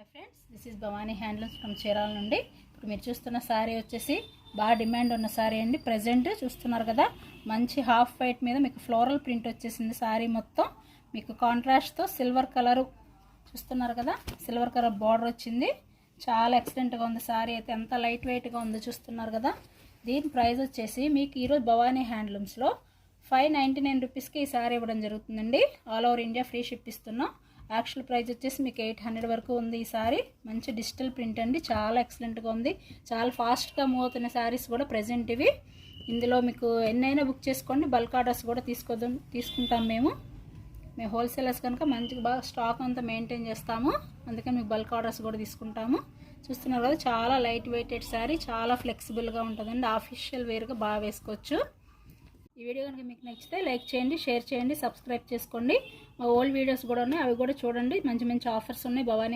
Hi friends, this is Bhavani handlooms from Chirala నుండి. ఇప్పుడు మీరు చూస్తున్న శారీ వచ్చేసి బాగా డిమాండ్ ఉన్న శారీ అండి. ప్రజెంట్ చూస్తున్నారు కదా, మంచి హాఫ్ వైట్ మీద మీకు ఫ్లోరల్ ప్రింట్ వచ్చేసింది. శారీ మొత్తం మీకు కాంట్రాస్ట్తో సిల్వర్ కలరు చూస్తున్నారు కదా, సిల్వర్ కలర్ బార్డర్ వచ్చింది. చాలా ఎక్సలెంట్గా ఉంది శారీ అయితే, ఎంత లైట్ వెయిట్గా ఉందో చూస్తున్నారు కదా. దీని ప్రైస్ వచ్చేసి మీకు ఈరోజు భవానీ హ్యాండ్లూమ్స్లో 599 రూపీస్కి ఈ శారీ ఇవ్వడం జరుగుతుందండి. All over India free ship ఇస్తున్నాం. యాక్చువల్ ప్రైస్ వచ్చేసి మీకు 800 వరకు ఉంది. ఈ సారీ మంచి డిజిటల్ ప్రింట్ అండి, చాలా ఎక్సలెంట్గా ఉంది. చాలా ఫాస్ట్గా మూవ్ అవుతున్న శారీస్ కూడా ప్రజెంట్ ఇవి. ఇందులో మీకు ఎన్నైనా బుక్ చేసుకోండి, బల్క్ ఆర్డర్స్ కూడా తీసుకుంటాం మేము హోల్సేలర్స్ కనుక మంచిగా బాగా స్టాక్ అంతా మెయింటైన్ చేస్తాము. అందుకని మీకు బల్క్ ఆర్డర్స్ కూడా తీసుకుంటాము. చూస్తున్నారు కదా, చాలా లైట్ వెయిటెడ్ శారీ, చాలా ఫ్లెక్సిబుల్గా ఉంటుందండి. ఆఫీషియల్ వేర్గా బాగా వేసుకోవచ్చు. ఈ వీడియో కనుక మీకు నచ్చితే లైక్ చేయండి, షేర్ చేయండి, సబ్స్క్రైబ్ చేసుకోండి. మా ఓల్డ్ వీడియోస్ కూడా ఉన్నాయి, అవి కూడా చూడండి. మంచి మంచి ఆఫర్స్ ఉన్నాయి భవానీ